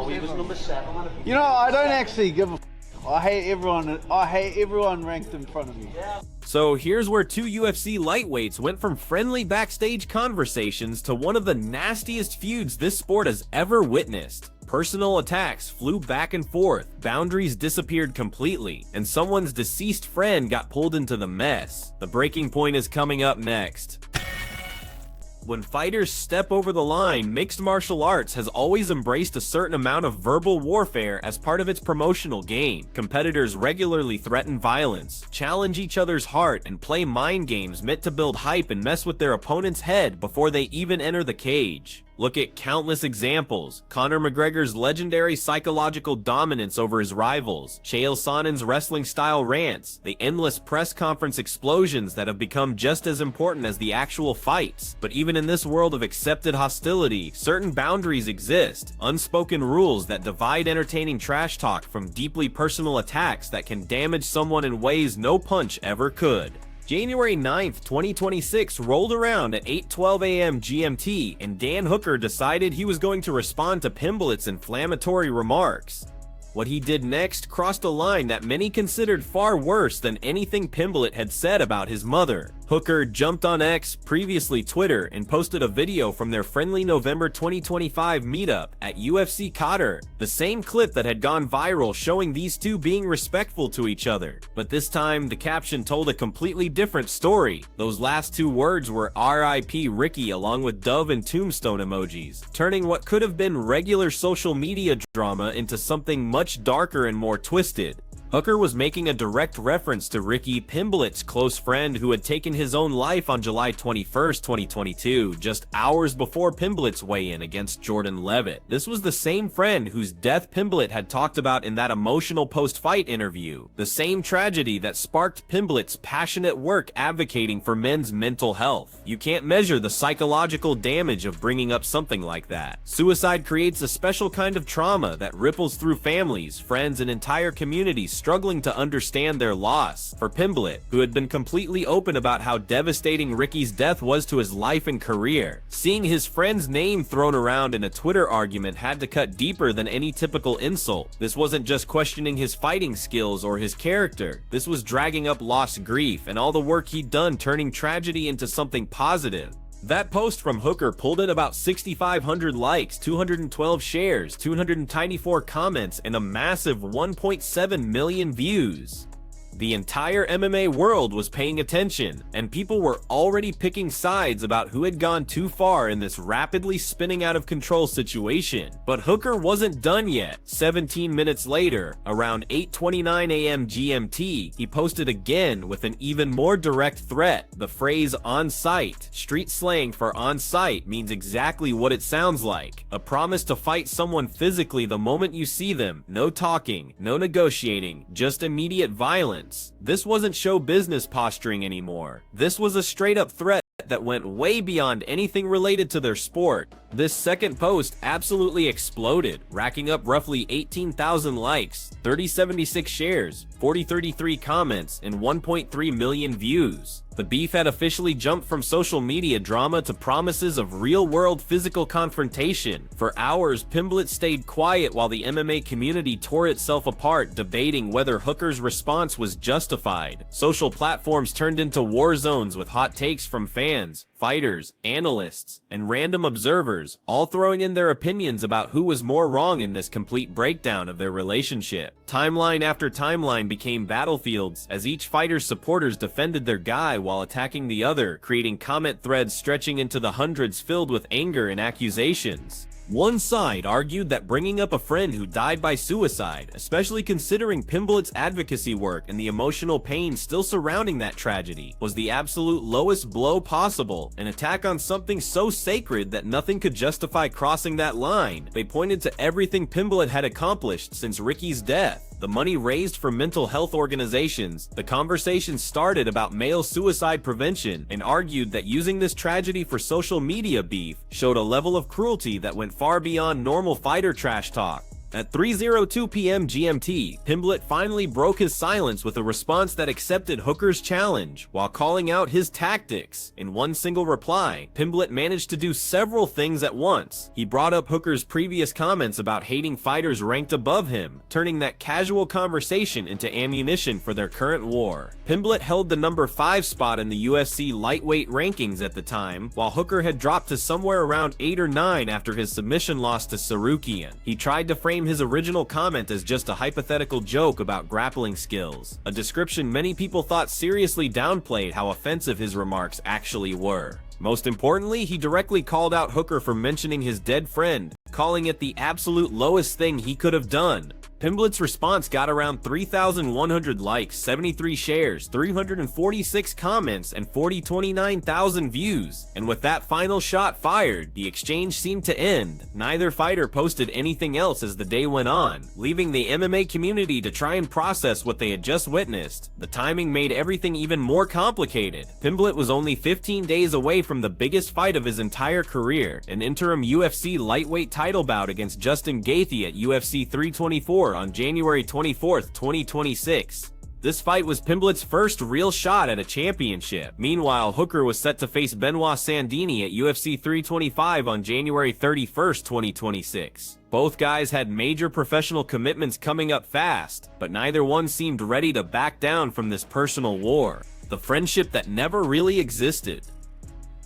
No, he was number 7. You know, I don't actually give a I hate everyone. I hate everyone ranked in front of me. So here's where two UFC lightweights went from friendly backstage conversations to one of the nastiest feuds this sport has ever witnessed. Personal attacks flew back and forth, boundaries disappeared completely, and someone's deceased friend got pulled into the mess. The breaking point is coming up next. When fighters step over the line, mixed martial arts has always embraced a certain amount of verbal warfare as part of its promotional game. Competitors regularly threaten violence, challenge each other's heart, and play mind games meant to build hype and mess with their opponent's head before they even enter the cage. Look at countless examples: Conor McGregor's legendary psychological dominance over his rivals, Chael Sonnen's wrestling-style rants, the endless press conference explosions that have become just as important as the actual fights. But even in this world of accepted hostility, certain boundaries exist, unspoken rules that divide entertaining trash talk from deeply personal attacks that can damage someone in ways no punch ever could. January 9th, 2026 rolled around at 8:12 a.m. GMT, and Dan Hooker decided he was going to respond to Pimblett's inflammatory remarks. What he did next crossed a line that many considered far worse than anything Pimblett had said about his mother. Hooker jumped on X, previously Twitter, and posted a video from their friendly November 2025 meetup at UFC Qatar, the same clip that had gone viral showing these two being respectful to each other. But this time, the caption told a completely different story. Those last two words were RIP Ricky along with dove and tombstone emojis, turning what could have been regular social media drama into something much darker and more twisted. Hooker was making a direct reference to Ricky, Pimblett's close friend who had taken his own life on July 21st, 2022, just hours before Pimblett's weigh-in against Jordan Levitt. This was the same friend whose death Pimblett had talked about in that emotional post-fight interview, the same tragedy that sparked Pimblett's passionate work advocating for men's mental health. You can't measure the psychological damage of bringing up something like that. Suicide creates a special kind of trauma that ripples through families, friends, and entire communities struggling to understand their loss. For Pimblett, who had been completely open about how devastating Ricky's death was to his life and career, seeing his friend's name thrown around in a Twitter argument had to cut deeper than any typical insult. This wasn't just questioning his fighting skills or his character. This was dragging up lost grief and all the work he'd done turning tragedy into something positive. That post from Hooker pulled in about 6,500 likes, 212 shares, 294 comments, and a massive 1.7 million views. The entire MMA world was paying attention, and people were already picking sides about who had gone too far in this rapidly spinning out of control situation. But Hooker wasn't done yet. 17 minutes later, around 8:29 a.m. GMT, he posted again with an even more direct threat. The phrase "on site," street slang for on site, means exactly what it sounds like: a promise to fight someone physically the moment you see them. No talking, no negotiating, just immediate violence. This wasn't show business posturing anymore. This was a straight up threat that went way beyond anything related to their sport. This second post absolutely exploded, racking up roughly 18,000 likes, 3076 shares, 4033 comments, and 1.3 million views. The beef had officially jumped from social media drama to promises of real-world physical confrontation. For hours, Pimblett stayed quiet while the MMA community tore itself apart, debating whether Hooker's response was justified. Social platforms turned into war zones with hot takes from fans, fighters, analysts, and random observers, all throwing in their opinions about who was more wrong in this complete breakdown of their relationship. Timeline after timeline became battlefields as each fighter's supporters defended their guy while attacking the other, creating comment threads stretching into the hundreds filled with anger and accusations. One side argued that bringing up a friend who died by suicide, especially considering Pimblett's advocacy work and the emotional pain still surrounding that tragedy, was the absolute lowest blow possible, an attack on something so sacred that nothing could justify crossing that line. They pointed to everything Pimblett had accomplished since Ricky's death, the money raised for mental health organizations, the conversation started about male suicide prevention, and argued that using this tragedy for social media beef showed a level of cruelty that went far beyond normal fighter trash talk. At 3:02 p.m. GMT, Pimblett finally broke his silence with a response that accepted Hooker's challenge, while calling out his tactics. In one single reply, Pimblett managed to do several things at once. He brought up Hooker's previous comments about hating fighters ranked above him, turning that casual conversation into ammunition for their current war. Pimblett held the number 5 spot in the UFC lightweight rankings at the time, while Hooker had dropped to somewhere around 8 or 9 after his submission loss to Sarukian. He tried to frame his original comment as just a hypothetical joke about grappling skills, a description many people thought seriously downplayed how offensive his remarks actually were. Most importantly, he directly called out Hooker for mentioning his dead friend, calling it the absolute lowest thing he could have done. Pimblett's response got around 3,100 likes, 73 shares, 346 comments, and 29,000 views. And with that final shot fired, the exchange seemed to end. Neither fighter posted anything else as the day went on, leaving the MMA community to try and process what they had just witnessed. The timing made everything even more complicated. Pimblett was only 15 days away from the biggest fight of his entire career, an interim UFC lightweight title bout against Justin Gaethje at UFC 324 on January 24, 2026. This fight was Pimblett's first real shot at a championship. Meanwhile, Hooker was set to face Benoit Sandini at UFC 325 on January 31, 2026. Both guys had major professional commitments coming up fast, but neither one seemed ready to back down from this personal war, the friendship that never really existed.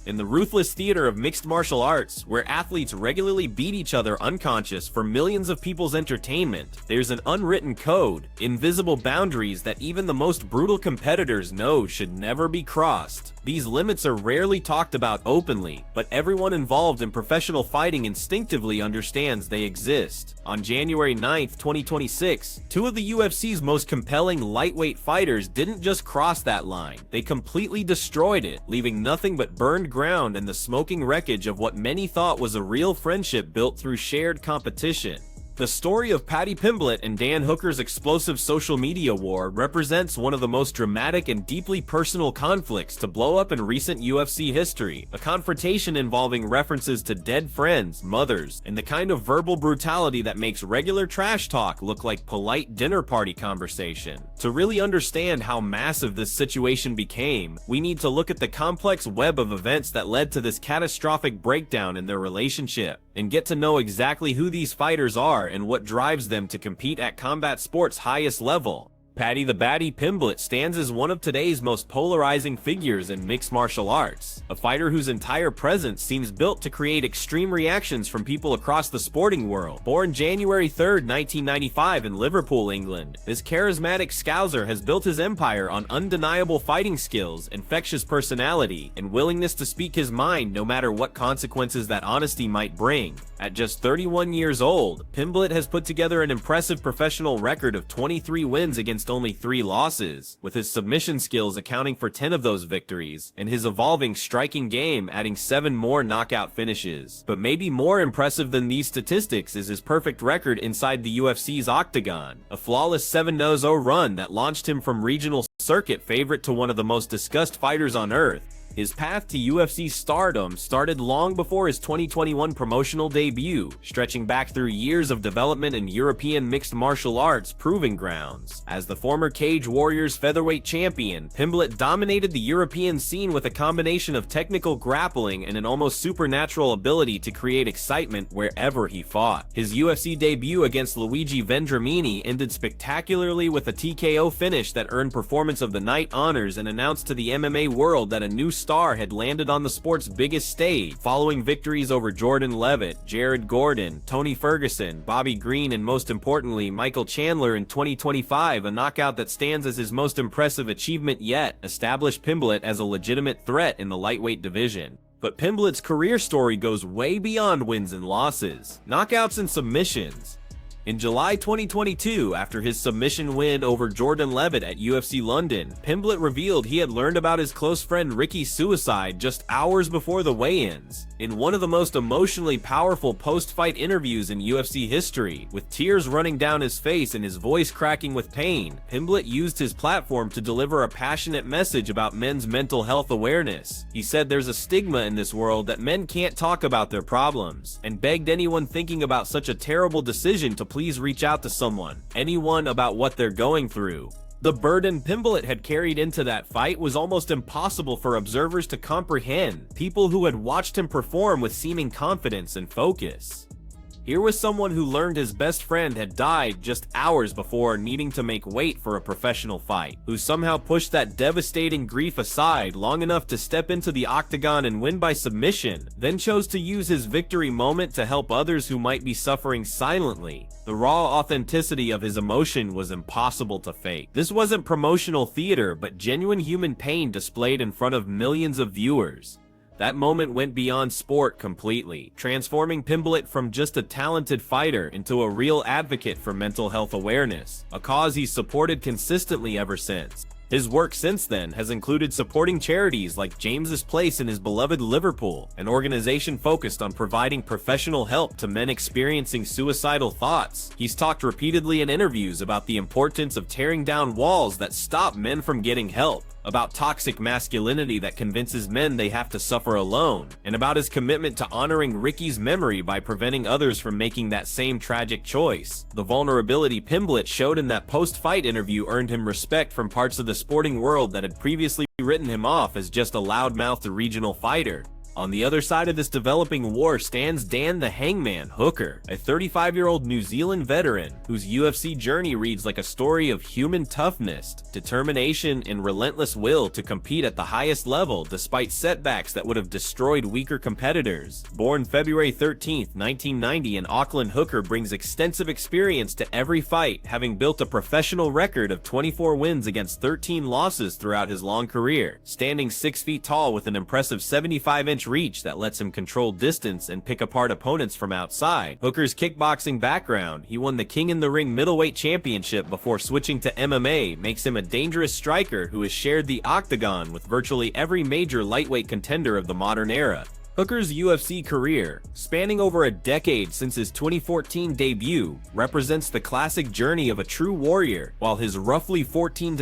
In the ruthless theater of mixed martial arts, where athletes regularly beat each other unconscious for millions of people's entertainment, there's an unwritten code, invisible boundaries that even the most brutal competitors know should never be crossed. These limits are rarely talked about openly, but everyone involved in professional fighting instinctively understands they exist. On January 9, 2026, 2 of the UFC's most compelling lightweight fighters didn't just cross that line, they completely destroyed it, leaving nothing but burned ground and the smoking wreckage of what many thought was a real friendship built through shared competition. The story of Paddy Pimblett and Dan Hooker's explosive social media war represents one of the most dramatic and deeply personal conflicts to blow up in recent UFC history, a confrontation involving references to dead friends, mothers, and the kind of verbal brutality that makes regular trash talk look like polite dinner party conversation. To really understand how massive this situation became, we need to look at the complex web of events that led to this catastrophic breakdown in their relationship, and get to know exactly who these fighters are and what drives them to compete at combat sport's highest level. Paddy the Baddy Pimblett stands as one of today's most polarizing figures in mixed martial arts, a fighter whose entire presence seems built to create extreme reactions from people across the sporting world. Born January 3, 1995 in Liverpool, England, this charismatic Scouser has built his empire on undeniable fighting skills, infectious personality, and willingness to speak his mind no matter what consequences that honesty might bring. At just 31 years old, Pimblett has put together an impressive professional record of 23 wins against only 3 losses, with his submission skills accounting for 10 of those victories, and his evolving striking game adding 7 more knockout finishes. But maybe more impressive than these statistics is his perfect record inside the UFC's octagon, a flawless 7-0 run that launched him from regional circuit favorite to one of the most discussed fighters on earth. His path to UFC stardom started long before his 2021 promotional debut, stretching back through years of development in European mixed martial arts proving grounds. As the former Cage Warriors featherweight champion, Pimblett dominated the European scene with a combination of technical grappling and an almost supernatural ability to create excitement wherever he fought. His UFC debut against Luigi Vendramini ended spectacularly with a TKO finish that earned Performance of the Night honors and announced to the MMA world that a new star had landed on the sport's biggest stage, following victories over Jordan Levitt, Jared Gordon, Tony Ferguson, Bobby Green, and most importantly, Michael Chandler in 2025, a knockout that stands as his most impressive achievement yet, established Pimblett as a legitimate threat in the lightweight division. But Pimblett's career story goes way beyond wins and losses, knockouts and submissions. In July 2022, after his submission win over Jordan Levitt at UFC London, Pimblett revealed he had learned about his close friend Ricky's suicide just hours before the weigh-ins. In one of the most emotionally powerful post-fight interviews in UFC history, with tears running down his face and his voice cracking with pain, Pimblett used his platform to deliver a passionate message about men's mental health awareness. He said there's a stigma in this world that men can't talk about their problems, and begged anyone thinking about such a terrible decision to please reach out to someone, anyone, about what they're going through. The burden Pimblett had carried into that fight was almost impossible for observers to comprehend, people who had watched him perform with seeming confidence and focus. Here was someone who learned his best friend had died just hours before, needing to make weight for a professional fight, who somehow pushed that devastating grief aside long enough to step into the octagon and win by submission, then chose to use his victory moment to help others who might be suffering silently. The raw authenticity of his emotion was impossible to fake. This wasn't promotional theater, but genuine human pain displayed in front of millions of viewers. That moment went beyond sport completely, transforming Pimblett from just a talented fighter into a real advocate for mental health awareness, a cause he's supported consistently ever since. His work since then has included supporting charities like James's Place in his beloved Liverpool, an organization focused on providing professional help to men experiencing suicidal thoughts. He's talked repeatedly in interviews about the importance of tearing down walls that stop men from getting help, about toxic masculinity that convinces men they have to suffer alone, and about his commitment to honoring Ricky's memory by preventing others from making that same tragic choice. The vulnerability Pimblett showed in that post-fight interview earned him respect from parts of the sporting world that had previously written him off as just a loudmouthed regional fighter. On the other side of this developing war stands Dan the Hangman Hooker, a 35-year-old New Zealand veteran whose UFC journey reads like a story of human toughness, determination, and relentless will to compete at the highest level despite setbacks that would have destroyed weaker competitors. Born February 13, 1990 in Auckland, Hooker brings extensive experience to every fight, having built a professional record of 24 wins against 13 losses throughout his long career. Standing 6 feet tall with an impressive 75-inch reach that lets him control distance and pick apart opponents from outside. Hooker's kickboxing background, he won the King in the Ring middleweight championship before switching to MMA, makes him a dangerous striker who has shared the octagon with virtually every major lightweight contender of the modern era. Hooker's UFC career, spanning over a decade since his 2014 debut, represents the classic journey of a true warrior. While his roughly 14-9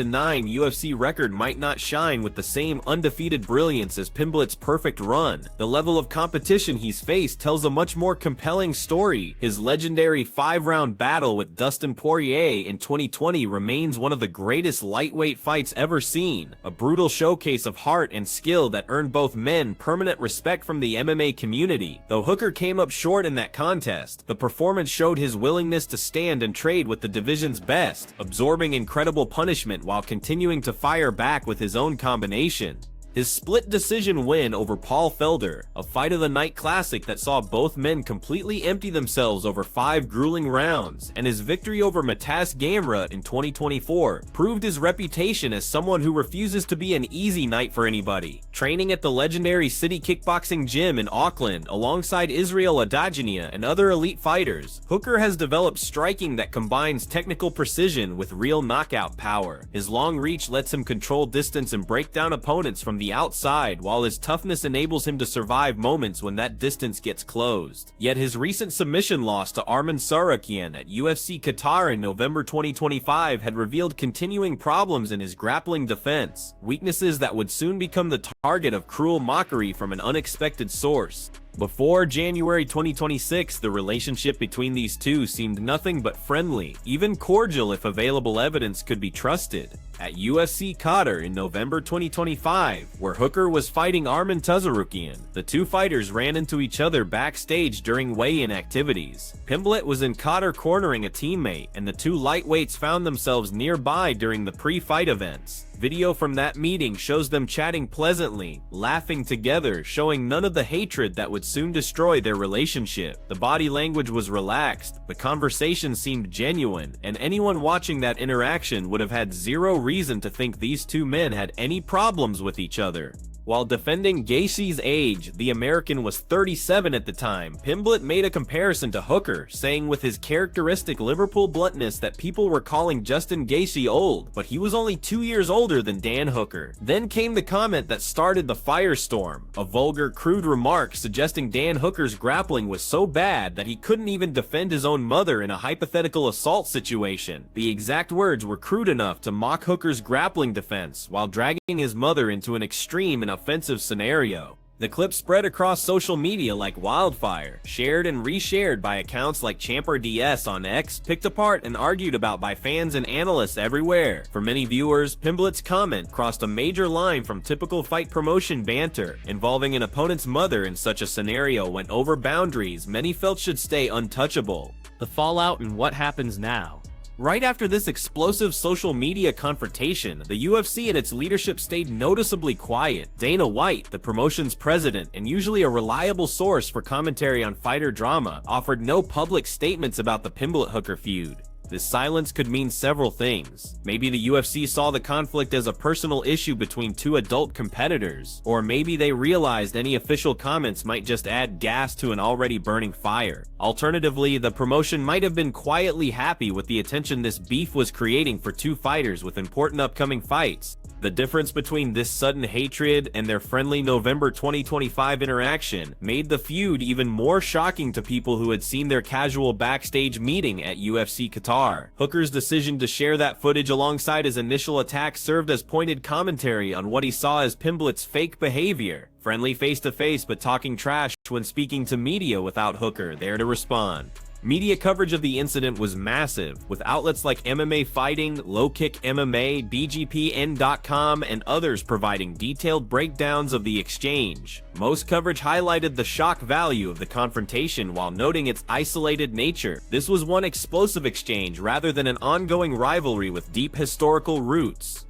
UFC record might not shine with the same undefeated brilliance as Pimblett's perfect run, the level of competition he's faced tells a much more compelling story. His legendary 5-round battle with Dustin Poirier in 2020 remains one of the greatest lightweight fights ever seen, a brutal showcase of heart and skill that earned both men permanent respect from the MMA community. Though Hooker came up short in that contest, the performance showed his willingness to stand and trade with the division's best, absorbing incredible punishment while continuing to fire back with his own combination. His split decision win over Paul Felder, a fight of the night classic that saw both men completely empty themselves over 5 grueling rounds, and his victory over Matas Gamrot in 2024 proved his reputation as someone who refuses to be an easy night for anybody. Training at the legendary City Kickboxing Gym in Auckland alongside Israel Adesanya and other elite fighters, Hooker has developed striking that combines technical precision with real knockout power. His long reach lets him control distance and break down opponents from the outside, while his toughness enables him to survive moments when that distance gets closed. Yet his recent submission loss to Arman Tsarukyan at UFC Qatar in November 2025 had revealed continuing problems in his grappling defense, weaknesses that would soon become the target of cruel mockery from an unexpected source. Before January 2026, the relationship between these two seemed nothing but friendly, even cordial if available evidence could be trusted. At UFC Qatar in November 2025, where Hooker was fighting Arman Tsarukyan, the two fighters ran into each other backstage during weigh-in activities. Pimblett was in Qatar cornering a teammate, and the two lightweights found themselves nearby during the pre-fight events. Video from that meeting shows them chatting pleasantly, laughing together, showing none of the hatred that would soon destroy their relationship. The body language was relaxed, the conversation seemed genuine, and anyone watching that interaction would have had zero reason to think these two men had any problems with each other. While defending Gaethje's age, the American was 37 at the time, Pimblett made a comparison to Hooker, saying with his characteristic Liverpool bluntness that people were calling Justin Gaethje old, but he was only 2 years older than Dan Hooker. Then came the comment that started the firestorm, a vulgar, crude remark suggesting Dan Hooker's grappling was so bad that he couldn't even defend his own mother in a hypothetical assault situation. The exact words were crude enough to mock Hooker's grappling defense, while dragging his mother into an extreme and offensive scenario. The clip spread across social media like wildfire, shared and reshared by accounts like ChamperDS on X, picked apart and argued about by fans and analysts everywhere. For many viewers, Pimblett's comment crossed a major line from typical fight promotion banter, involving an opponent's mother in such a scenario went over boundaries many felt should stay untouchable. The fallout and what happens now. Right after this explosive social media confrontation, the UFC and its leadership stayed noticeably quiet. Dana White, the promotion's president and usually a reliable source for commentary on fighter drama, offered no public statements about the Pimblett-Hooker feud. This silence could mean several things. Maybe the UFC saw the conflict as a personal issue between two adult competitors, or maybe they realized any official comments might just add gas to an already burning fire. Alternatively, the promotion might have been quietly happy with the attention this beef was creating for two fighters with important upcoming fights. The difference between this sudden hatred and their friendly November 2025 interaction made the feud even more shocking to people who had seen their casual backstage meeting at UFC Qatar. Hooker's decision to share that footage alongside his initial attack served as pointed commentary on what he saw as Pimblett's fake behavior. Friendly face-to-face but talking trash when speaking to media without Hooker there to respond. Media coverage of the incident was massive, with outlets like MMA Fighting, Low Kick MMA, BGPN.com, and others providing detailed breakdowns of the exchange. Most coverage highlighted the shock value of the confrontation while noting its isolated nature. This was one explosive exchange rather than an ongoing rivalry with deep historical roots.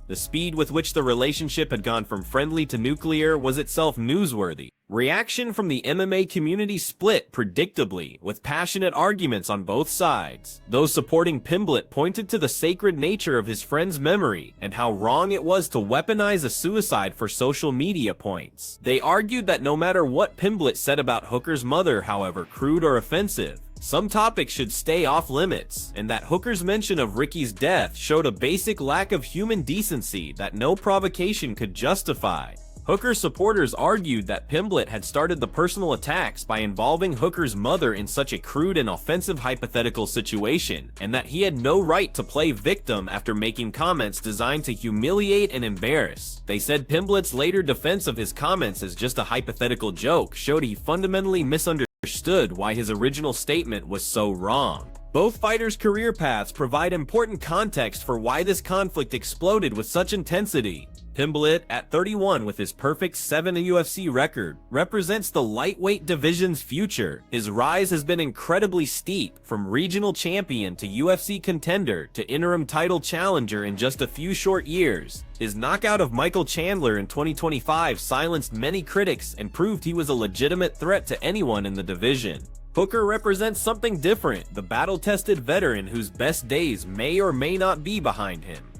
The speed with which the relationship had gone from friendly to nuclear was itself newsworthy. Reaction from the MMA community split predictably, with passionate arguments on both sides. Those supporting Pimblett pointed to the sacred nature of his friend's memory and how wrong it was to weaponize a suicide for social media points. They argued that no matter what Pimblett said about Hooker's mother, however crude or offensive, some topics should stay off limits, and that Hooker's mention of Ricky's death showed a basic lack of human decency that no provocation could justify. Hooker's supporters argued that Pimblett had started the personal attacks by involving Hooker's mother in such a crude and offensive hypothetical situation, and that he had no right to play victim after making comments designed to humiliate and embarrass. They said Pimblett's later defense of his comments as just a hypothetical joke showed he fundamentally misunderstood why his original statement was so wrong. Both fighters' career paths provide important context for why this conflict exploded with such intensity. Pimblett, at 31 with his perfect 7 UFC record, represents the lightweight division's future. His rise has been incredibly steep, from regional champion to UFC contender to interim title challenger in just a few short years. His knockout of Michael Chandler in 2025 silenced many critics and proved he was a legitimate threat to anyone in the division. Hooker represents something different, the battle-tested veteran whose best days may or may not be behind him.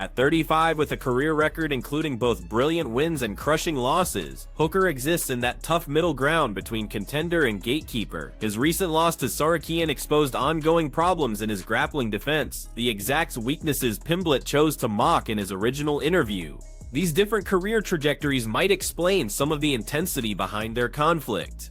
At 35, with a career record including both brilliant wins and crushing losses, Hooker exists in that tough middle ground between contender and gatekeeper. His recent loss to Sorokian exposed ongoing problems in his grappling defense, the exact weaknesses Pimblett chose to mock in his original interview. These different career trajectories might explain some of the intensity behind their conflict.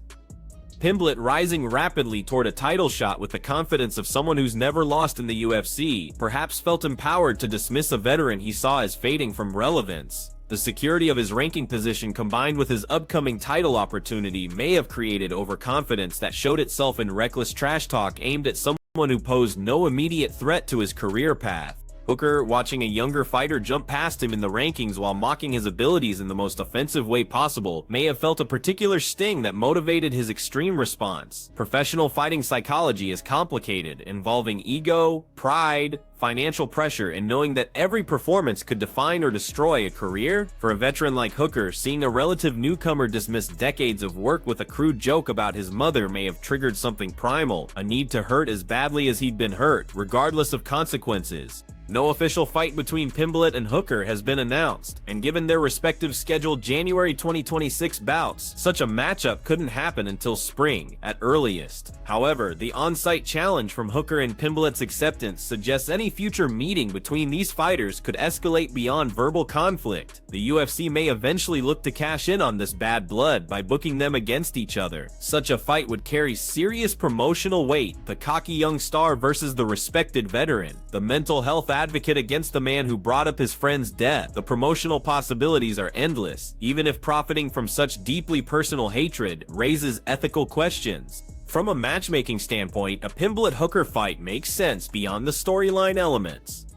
Pimblett rising rapidly toward a title shot with the confidence of someone who's never lost in the UFC, perhaps felt empowered to dismiss a veteran he saw as fading from relevance. The security of his ranking position combined with his upcoming title opportunity may have created overconfidence that showed itself in reckless trash talk aimed at someone who posed no immediate threat to his career path. Hooker, watching a younger fighter jump past him in the rankings while mocking his abilities in the most offensive way possible, may have felt a particular sting that motivated his extreme response. Professional fighting psychology is complicated, involving ego, pride, financial pressure, and knowing that every performance could define or destroy a career. For a veteran like Hooker, seeing a relative newcomer dismiss decades of work with a crude joke about his mother may have triggered something primal, a need to hurt as badly as he'd been hurt, regardless of consequences. No official fight between Pimblett and Hooker has been announced, and given their respective scheduled January 2026 bouts, such a matchup couldn't happen until spring, at earliest. However, the on-site challenge from Hooker and Pimblett's acceptance suggests any future meeting between these fighters could escalate beyond verbal conflict. The UFC may eventually look to cash in on this bad blood by booking them against each other. Such a fight would carry serious promotional weight, the cocky young star versus the respected veteran. The mental health advocate against the man who brought up his friend's death. The promotional possibilities are endless, even if profiting from such deeply personal hatred raises ethical questions. From a matchmaking standpoint, a Pimblett-Hooker fight makes sense beyond the storyline elements.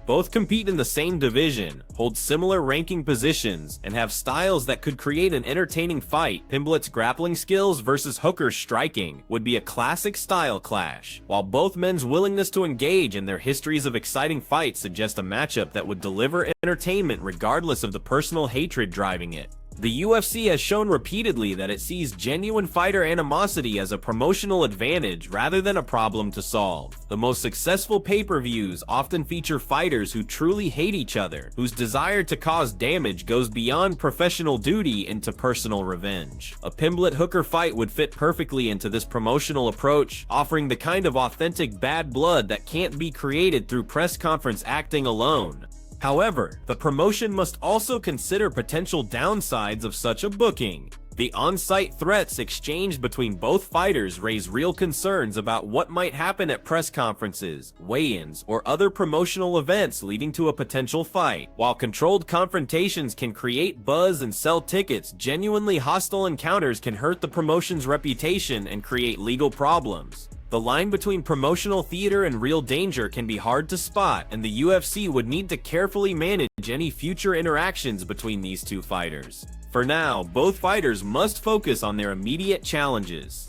Both compete in the same division, hold similar ranking positions, and have styles that could create an entertaining fight. Pimblett's grappling skills versus Hooker's striking would be a classic style clash, while both men's willingness to engage in their histories of exciting fights suggest a matchup that would deliver entertainment regardless of the personal hatred driving it. The UFC has shown repeatedly that it sees genuine fighter animosity as a promotional advantage rather than a problem to solve. The most successful pay-per-views often feature fighters who truly hate each other, whose desire to cause damage goes beyond professional duty into personal revenge. A Pimblett-Hooker fight would fit perfectly into this promotional approach, offering the kind of authentic bad blood that can't be created through press conference acting alone. However, the promotion must also consider potential downsides of such a booking. The on-site threats exchanged between both fighters raise real concerns about what might happen at press conferences, weigh-ins, or other promotional events leading to a potential fight. While controlled confrontations can create buzz and sell tickets, genuinely hostile encounters can hurt the promotion's reputation and create legal problems. The line between promotional theater and real danger can be hard to spot, and the UFC would need to carefully manage any future interactions between these two fighters. For now, both fighters must focus on their immediate challenges.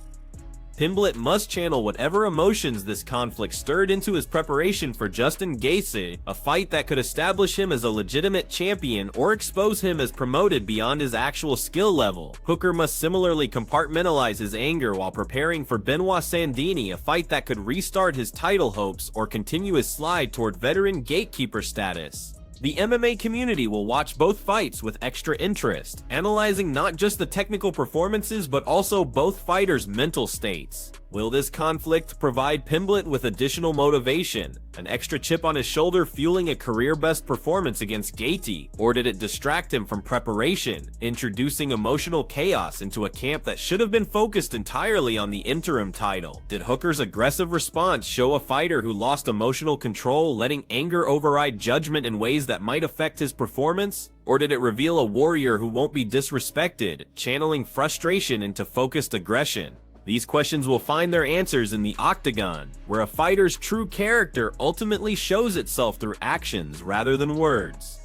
Pimblett must channel whatever emotions this conflict stirred into his preparation for Justin Gaethje, a fight that could establish him as a legitimate champion or expose him as promoted beyond his actual skill level. Hooker must similarly compartmentalize his anger while preparing for Benoit Sandini, a fight that could restart his title hopes or continue his slide toward veteran gatekeeper status. The MMA community will watch both fights with extra interest, analyzing not just the technical performances but also both fighters' mental states. Will this conflict provide Pimblett with additional motivation, an extra chip on his shoulder fueling a career-best performance against Gaethje, or did it distract him from preparation, introducing emotional chaos into a camp that should have been focused entirely on the interim title? Did Hooker's aggressive response show a fighter who lost emotional control, letting anger override judgment in ways that might affect his performance? Or did it reveal a warrior who won't be disrespected, channeling frustration into focused aggression? These questions will find their answers in the octagon, where a fighter's true character ultimately shows itself through actions rather than words.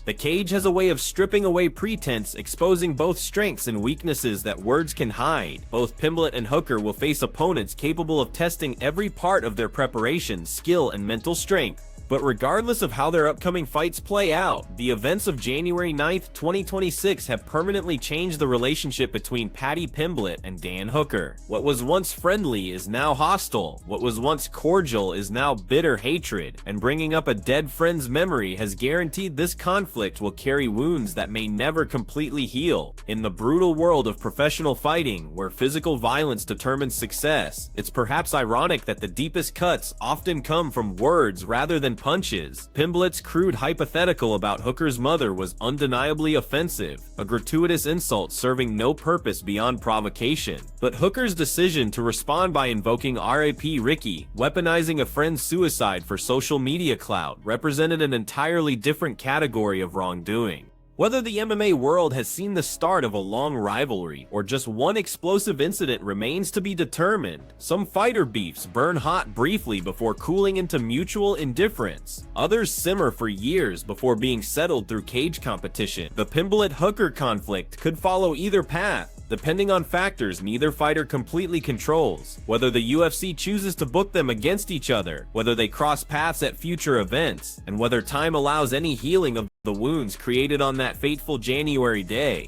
The cage has a way of stripping away pretense, exposing both strengths and weaknesses that words can hide. Both Pimblett and Hooker will face opponents capable of testing every part of their preparation, skill, and mental strength. But regardless of how their upcoming fights play out, the events of January 9th, 2026 have permanently changed the relationship between Paddy Pimblett and Dan Hooker. What was once friendly is now hostile. What was once cordial is now bitter hatred. And bringing up a dead friend's memory has guaranteed this conflict will carry wounds that may never completely heal. In the brutal world of professional fighting, where physical violence determines success, it's perhaps ironic that the deepest cuts often come from words rather than punches. Pimblett's crude hypothetical about Hooker's mother was undeniably offensive, a gratuitous insult serving no purpose beyond provocation. But Hooker's decision to respond by invoking R.I.P. Ricky, weaponizing a friend's suicide for social media clout, represented an entirely different category of wrongdoing. Whether the MMA world has seen the start of a long rivalry or just one explosive incident remains to be determined. Some fighter beefs burn hot briefly before cooling into mutual indifference. Others simmer for years before being settled through cage competition. The Pimblett-Hooker conflict could follow either path, depending on factors neither fighter completely controls. Whether the UFC chooses to book them against each other, whether they cross paths at future events, and whether time allows any healing of the wounds created on that fateful January day.